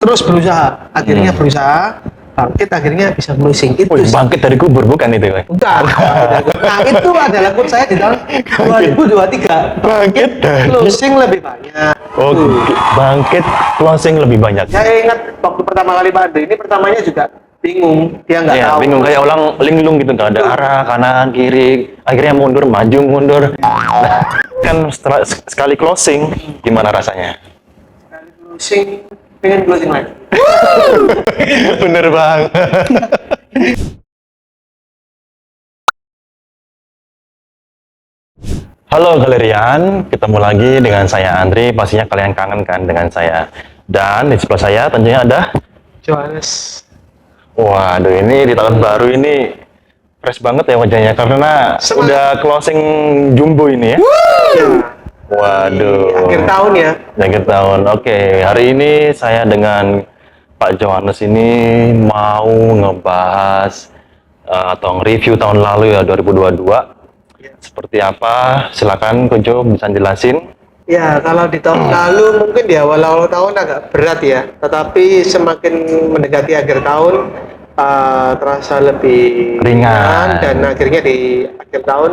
terus berusaha, akhirnya berusaha bangkit, akhirnya bisa closing. Itu Wih, bangkit dari kubur bukan itu? bukan. Nah itu adalah quote saya di tahun 2023. Bangkit dari Closing lebih banyak. Oh, bangkit closing lebih banyak. Saya ingat waktu pertama kali Pak Andre ini pertamanya juga bingung, dia nggak Iya, tahu. bingung kayak orang linglung gitu, nggak ada arah kanan kiri, akhirnya mundur maju mundur. Nah, kan setelah sekali closing gimana rasanya? Sekali closing, pengen closing lagi. Bener bang. Halo Galerian, ketemu lagi dengan saya Andri. Pastinya kalian kangen kan dengan saya. Dan di sebelah saya tentunya ada Johannes. waduh, ini di tahun baru ini fresh banget ya wajahnya karena Semangat. udah closing jumbo ini ya. Ya, Waduh. akhir tahun ya. Di akhir tahun. Oke, hari ini saya dengan Pak Johannes ini mau ngebahas atau review tahun lalu ya 2022. Seperti apa? Silakan Kojo bisa jelasin. Ya, kalau di tahun lalu mungkin di awal-awal tahun agak berat ya, tetapi semakin mendekati akhir tahun terasa lebih Ringan. dan akhirnya di akhir tahun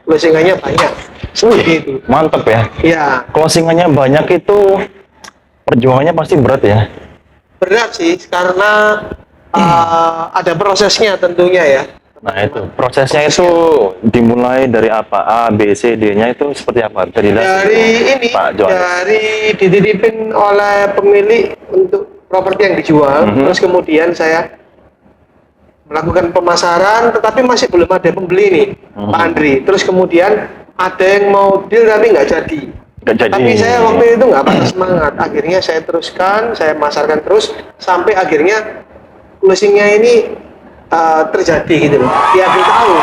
closingannya banyak. Seperti itu. Mantep ya. Ya, Closingannya banyak itu perjuangannya pasti berat ya. berat sih karena ada prosesnya tentunya ya. Nah itu prosesnya itu dimulai dari apa? A, B, C, D-nya itu seperti apa? Bisa dijelasin, Dari ini, Pak Johannes. dari dititipin oleh pemilik untuk properti yang dijual, terus kemudian saya melakukan pemasaran, tetapi masih belum ada pembeli nih, Pak Andri. Terus kemudian ada yang mau deal tapi nggak jadi. Nggak jadi. Tapi saya waktu itu nggak patah semangat. Akhirnya saya teruskan, saya masarkan terus sampai akhirnya closingnya ini terjadi gitu loh di akhir tahun.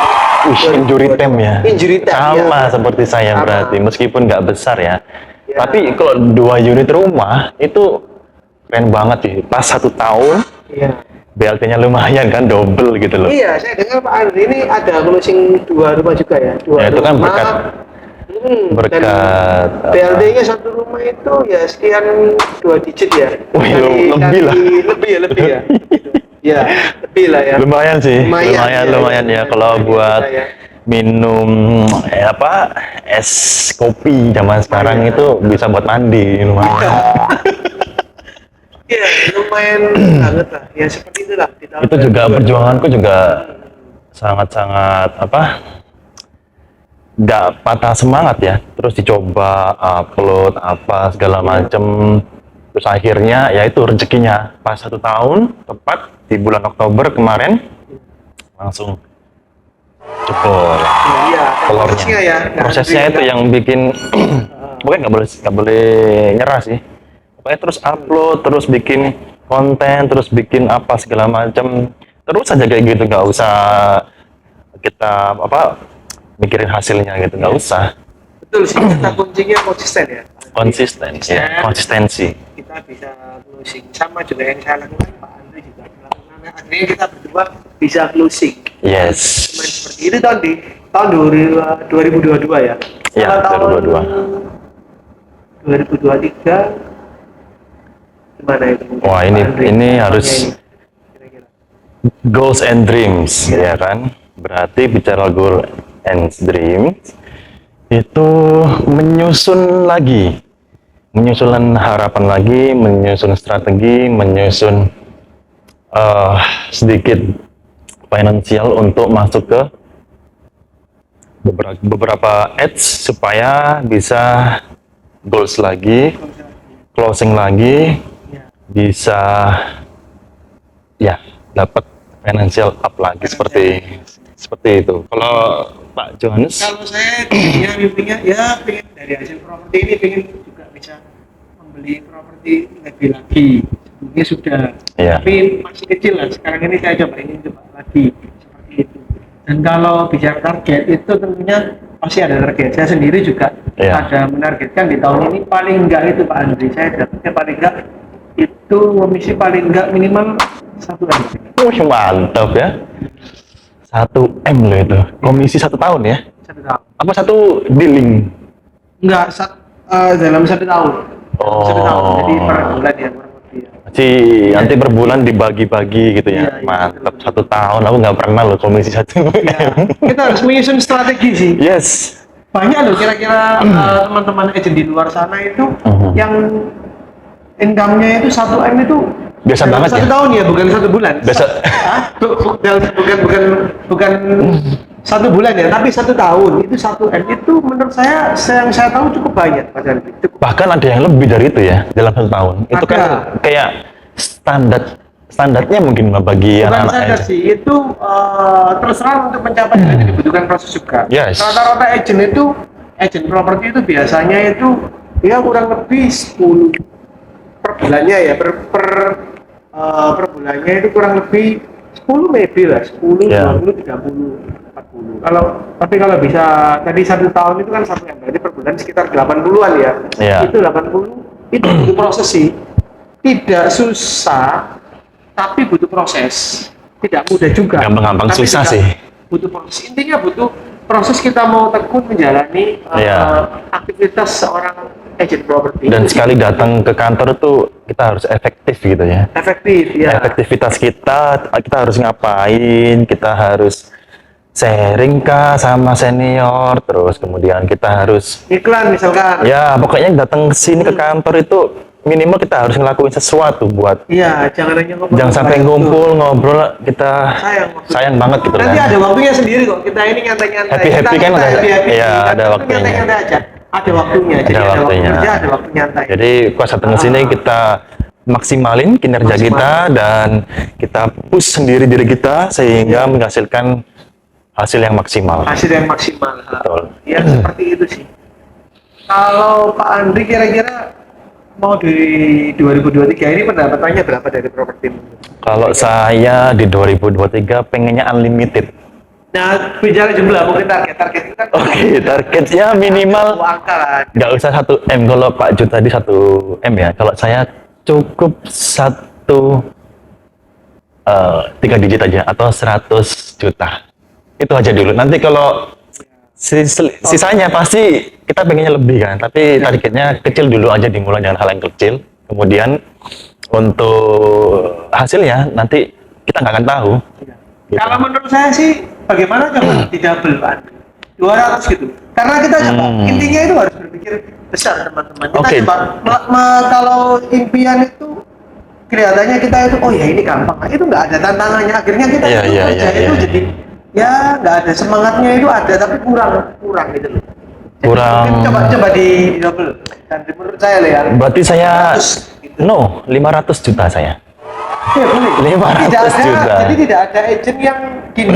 Injury time ya. Injury time, sama ya. seperti saya Sama. berarti meskipun nggak besar ya. Ya. Tapi kalau 2 unit rumah itu keren banget sih. Pas 1 tahun Iya. BLT-nya lumayan kan double gitu loh. Iya, saya dengar Pak Andri ini ada closing 2 rumah juga ya. 2 Ya, itu kan rumah. berkat berkat apa? BLT-nya satu rumah itu ya sekian 2 digit ya. Wih, lebih lah. Lebih ya. Ya, lebih lah ya. Lumayan sih, Lumayan, lumayan ya kalau buat minum apa es kopi zaman sekarang itu bisa buat mandi lumayan. Iya, lumayan banget lah. Ya seperti itulah. Di tahun Itu juga 2022. perjuanganku juga sangat-sangat apa nggak patah semangat ya, terus dicoba upload apa segala macem, terus akhirnya ya itu rezekinya pas 1 tahun tepat di bulan Oktober kemarin langsung jebol Iya, telurnya. prosesnya ya. Nah, Prosesnya Andri itu yang bikin pokoknya nggak boleh nyerah sih. Pokoknya terus upload, terus bikin konten, terus bikin apa segala macam, terus aja kayak gitu, nggak usah kita apa mikirin hasilnya gitu, nggak usah. betul sih, kata kuncinya konsisten ya. Konsisten ya, konsistensi. Kita bisa closing, sama juga yang saya lakukan, Pak Andri juga melakukan. Akhirnya kita berdua bisa closing. Yes. Cuman seperti itu tahun 2022 ya. Ya, Kalau 2022. 2023 gimana itu? Wah, Pak Andri? ini Apanya harus ini? Kira-kira. goals and dreams ya kan. Berarti bicara goal and dreams itu menyusun harapan lagi, menyusun strategi, menyusun sedikit finansial untuk masuk ke beberapa ads supaya bisa goals lagi, closing lagi, Ya. bisa ya dapat financial up lagi seperti itu. Kalau Pak Johannes, Kalau saya mimpinya ya pengen dari hasil properti ini pengen juga bisa membeli properti lebih lagi. Sebelumnya sudah, Iya. tapi masih kecil lah. Sekarang ini saya ingin coba lagi seperti itu. Dan kalau bicara target itu tentunya pasti ada target. Saya sendiri juga Iya. ada menargetkan di tahun ini paling enggak itu Pak Andri. Saya dapatnya paling enggak itu komisi paling enggak minimal 1 M. mantap ya. 1 M loh itu. Komisi 1 tahun ya? 1 tahun. Apa 1 dealing? Enggak, dalam 1 tahun. Oh. 1 tahun. Jadi per bulan ya kurang lebih. Ya. Nanti per bulan dibagi-bagi gitu ya. Iya, iya, Mantap, betul. 1 tahun aku nggak pernah loh komisi 1 Ya, kita harus menyusun strategi sih. Yes. Banyak loh kira-kira teman-teman agent di luar sana itu Mhm. yang income-nya itu 1 M itu Biasa dalam banget 1 ya? tahun ya, bukan 1 bulan. Biasa- Hah? Bukan 1 bulan ya, tapi 1 tahun itu 1 M itu menurut saya yang saya tahu cukup banyak padahal cukup. Bahkan ada yang lebih dari itu ya dalam 1 tahun. Itu kan Ada. kayak standarnya mungkin lah bagi Bukan anak-anak sadar agent. sih, itu terus terang untuk mencapai yang dibutuhkan proses juga. Yes. Rata-rata agent properti itu biasanya itu ya kurang lebih 10 per bulannya ya, per bulannya itu kurang lebih 10 maybe lah, 10, Ya. 20, 30, 40. Tapi kalau bisa tadi 1 tahun itu kan 1 M, berarti per bulan sekitar 80-an ya. Ya. Itu 80 itu butuh proses sih. Tidak susah, tapi butuh proses. Tidak mudah juga. Gampang-gampang Tapi susah juga sih. Butuh proses. Intinya butuh proses kita mau tekun menjalani Iya. aktivitas seorang agent property. Dan Itu sekali datang ke kantor tuh kita harus efektif gitu ya. efektif ya. Efektivitas kita harus ngapain, kita harus sharing kah sama senior, terus kemudian kita harus Iklan misalkan. ya pokoknya datang ke sini ke kantor itu minimal kita harus ngelakuin sesuatu buat Iya, jangan hanya ngobrol. jangan sampai ngumpul ngobrol kita sayang banget gitu Nanti kan. ada waktunya sendiri kok. Kita ini nyantai-nyantai. Happy-happy Kita kan ada- happy-happy. iya, Kita ada itu waktunya. Nyantai-nyantai aja. Ada waktunya. Jadi Ada ada waktu waktunya. kerja, ada waktu nyantai. Jadi pas datang ke sini kita maksimalin kinerja Maksimal. kita dan kita push sendiri diri kita sehingga menghasilkan hasil yang maksimal. Hasil yang maksimal. Betul. Ya seperti itu sih. Kalau Pak Andri kira-kira mau di 2023 ini pendapatannya berapa dari properti? Kalau saya di 2023 pengennya unlimited. Nah, bicara jumlah mungkin target itu kan. Oke, targetnya minimal Satu angka lah. nggak usah 1 M. Kalau Pak Jud tadi 1 M ya. Kalau saya cukup 3 digit aja atau 100 juta. Itu aja dulu. Nanti kalau sisanya pasti kita pengennya lebih kan. Tapi targetnya kecil dulu aja, dimulai dengan hal yang kecil. Kemudian untuk hasilnya nanti kita nggak akan tahu. Gitu. Kalau menurut saya sih bagaimana coba di double Pak Andri? 200 gitu. Karena kita coba intinya itu harus berpikir besar teman-teman. Kita Oke. coba kalau impian itu kelihatannya kita itu oh ya ini gampang. Nah, itu nggak ada tantangannya. Akhirnya kita Iya, itu iya, kerja iya, itu iya. jadi ya nggak ada semangatnya itu ada tapi kurang gitu loh. Jadi Kurang. mungkin coba di double. Dan menurut saya loh ya. Berarti saya 500 gitu. 500 juta saya. Ya, boleh. 500 Tidak ada, juta. jadi tidak ada agent yang gini.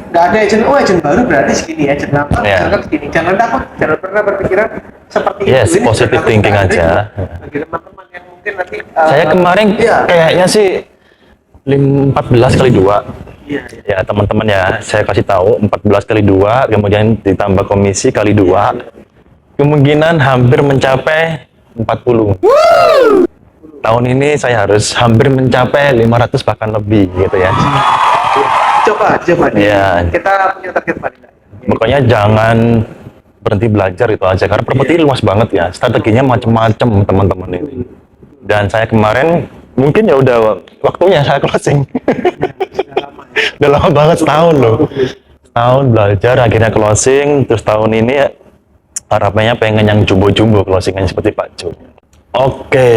Nggak ada agent, oh agent baru berarti segini, agent lama Iya. misalkan segini. Jangan takut, jangan pernah berpikiran seperti Yes, itu. positive sudah takut, thinking Pak Andri. aja. Bagi teman-teman yang mungkin nanti Saya kemarin iya. kayaknya sih 14 kali 2. Iya, iya. Ya teman-teman ya, saya kasih tahu 14 kali 2, kemudian ditambah komisi kali 2. Kemungkinan hampir mencapai 40. Tahun ini saya harus hampir mencapai 500 bahkan lebih gitu ya. Coba deh. Iya. Kita punya target paling nggak? Pokoknya jangan berhenti belajar itu aja karena properti luas banget ya. Strateginya macam-macam teman-teman ini. Dan saya kemarin mungkin ya udah waktunya saya closing. Sudah lama ya. Udah lama banget, setahun loh. Setahun belajar akhirnya closing, terus tahun ini ya, harapannya pengen yang jumbo-jumbo closingan seperti Pak Jo. Oke,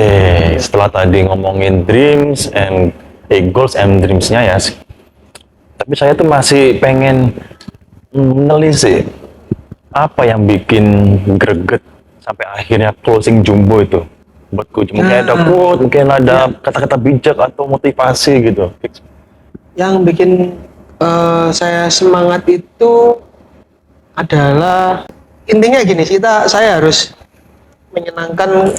setelah tadi ngomongin dreams and goals and dreams-nya ya. Tapi saya tuh masih pengen menelisik apa yang bikin greget sampai akhirnya closing jumbo itu. Buatku mungkin ada quote, mungkin ada kata-kata bijak atau motivasi gitu. Yang bikin saya semangat itu adalah intinya gini, saya harus menyenangkan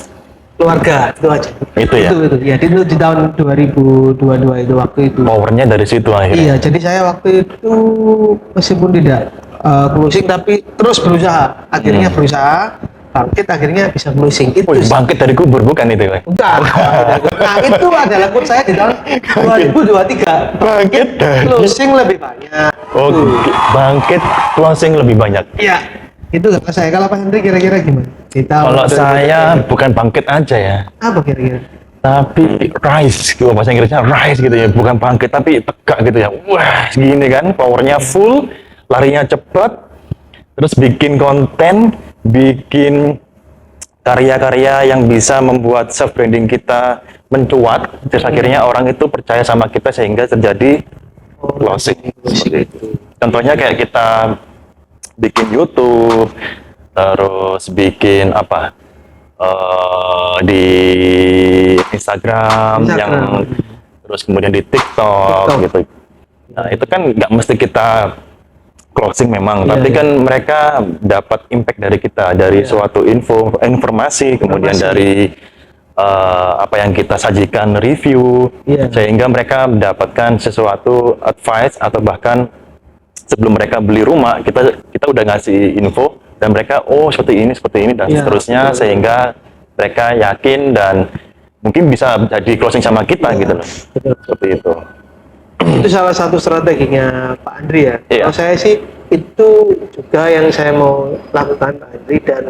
keluarga itu aja. Itu ya? Itu ya. Itu di tahun 2022 itu waktu itu. Powernya dari situ akhirnya. Iya, jadi saya waktu itu meskipun tidak closing tapi terus berusaha. Akhirnya berusaha bangkit, akhirnya bisa closing. Itu Wih, sih. bangkit dari kubur bukan itu? Pak? Enggak. Nah, itu adalah quote saya di tahun 2023. Bangkit dari Closing lebih banyak. Oh, bangkit closing lebih banyak. Iya. Itu kata saya. Kalau Pak Hendri kira-kira gimana? Di tahun Kalau 2023. saya bukan bangkit aja ya, Apa kira-kira? tapi rise, gitu bahasa Inggrisnya rise gitu ya, bukan bangkit tapi tegak gitu ya. Wah, gini kan, powernya full, larinya cepat, terus bikin konten, bikin karya-karya yang bisa membuat self branding kita mencuat, terus akhirnya orang itu percaya sama kita sehingga terjadi closing. Seperti itu. Contohnya kayak kita bikin YouTube, terus bikin apa di Instagram, yang terus kemudian di TikTok gitu. Nah itu kan nggak mesti kita closing memang, tapi kan mereka dapat impact dari kita, dari suatu informasi, kemudian dari apa yang kita sajikan, review, sehingga mereka mendapatkan sesuatu advice, atau bahkan sebelum mereka beli rumah kita udah ngasih info, dan mereka seperti ini dan seterusnya, sehingga mereka yakin dan mungkin bisa jadi closing sama kita gitu loh. Seperti itu. Itu salah satu strateginya Pak Andri ya. Kalau saya sih itu juga yang saya mau lakukan Pak Andri, dan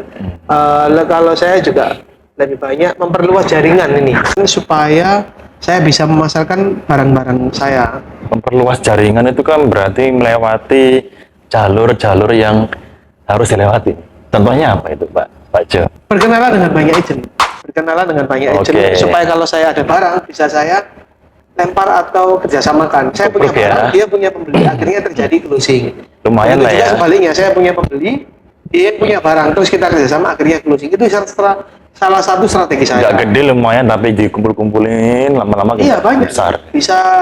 kalau saya juga lebih banyak memperluas jaringan ini supaya saya bisa memasarkan barang-barang saya. Memperluas jaringan itu kan berarti melewati jalur-jalur yang harus dilewati. Contohnya apa itu Pak Jo? Berkenalan dengan banyak agent. Berkenalan dengan banyak agent supaya kalau saya ada barang bisa saya lempar atau kerjasamakan. Saya punya barang, dia punya pembeli, akhirnya terjadi closing. Lumayan lah ya. Sebaliknya, saya punya pembeli, dia punya barang, terus kita kerjasama, akhirnya closing. Itu salah satu strategi saya. Nggak gede lumayan, tapi dikumpul-kumpulin lama-lama banyak. besar. Bisa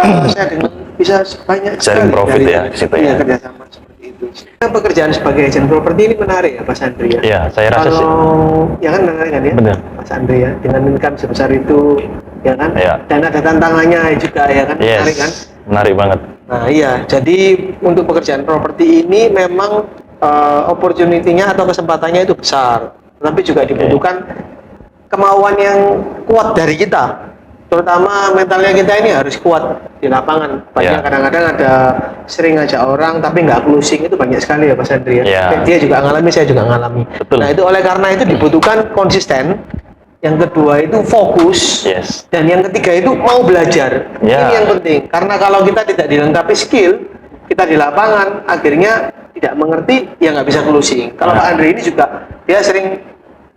banyak sharing profit ya di situ ya. Kerjasama seperti itu. Pekerjaan sebagai agent properti ini menarik ya Pak Andri ya. Iya, saya rasa sih. Ya kan menarik kan ya. Benar. Mas Andri ya, dengan income sebesar itu ya kan. Iya. Dan ada tantangannya juga ya kan. Yes. Menarik kan. Menarik banget. Nah iya, jadi untuk pekerjaan properti ini memang opportunity-nya atau kesempatannya itu besar, tapi juga dibutuhkan kemauan yang kuat dari kita, terutama mentalnya kita ini harus kuat di lapangan. Banyak kadang-kadang ada sering ngajak orang tapi nggak closing, itu banyak sekali ya Mas Andri ya. Dia juga ngalami, saya juga ngalami. Betul. Nah itu oleh karena itu dibutuhkan konsisten, yang kedua itu fokus, dan yang ketiga itu mau belajar. Ini yang penting, karena kalau kita tidak dilengkapi skill, kita di lapangan akhirnya tidak mengerti, ya nggak bisa closing. Kalau Pak Andri ini juga dia sering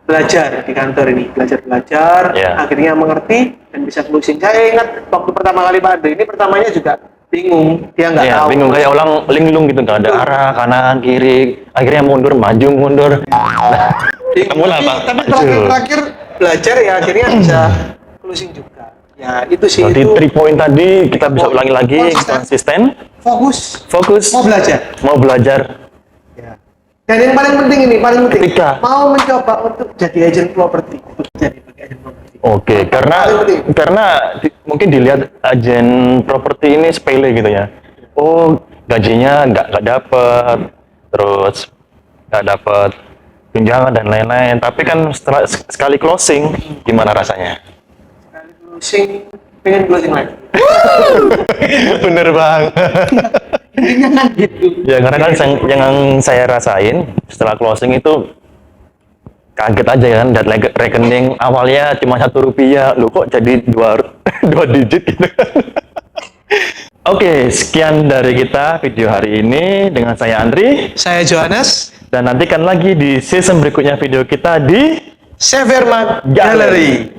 belajar di kantor ini, belajar, akhirnya mengerti dan bisa closing. Saya ingat waktu pertama kali Pak Andri ini, pertamanya juga bingung, dia nggak tahu. Bingung, kayak ulang linglung gitu, nggak ada arah, kanan kiri, akhirnya mundur, maju, mundur. Kamu lah Pak. Tapi terakhir belajar ya akhirnya bisa closing juga. Ya itu sih. Jadi 3 poin tadi kita bisa ulangi lagi, konsisten, fokus, mau belajar. Dan yang paling penting ini, mau mencoba untuk jadi agent properti, Oke, karena mungkin dilihat agen properti ini sepele gitu ya. Oh, gajinya nggak dapet, terus nggak dapet tunjangan dan lain-lain. Tapi kan setelah sekali closing, gimana rasanya? Sekali closing, pengen closing lagi. Bener banget. Jangan gitu. Ya karena kan yang saya rasain setelah closing itu kaget aja kan, dan rekening awalnya cuma Rp1, lo kok jadi dua digit gitu. Oke, sekian dari kita video hari ini dengan saya Andri, saya Johannes, dan nantikan lagi di season berikutnya video kita di Severmark Gallery.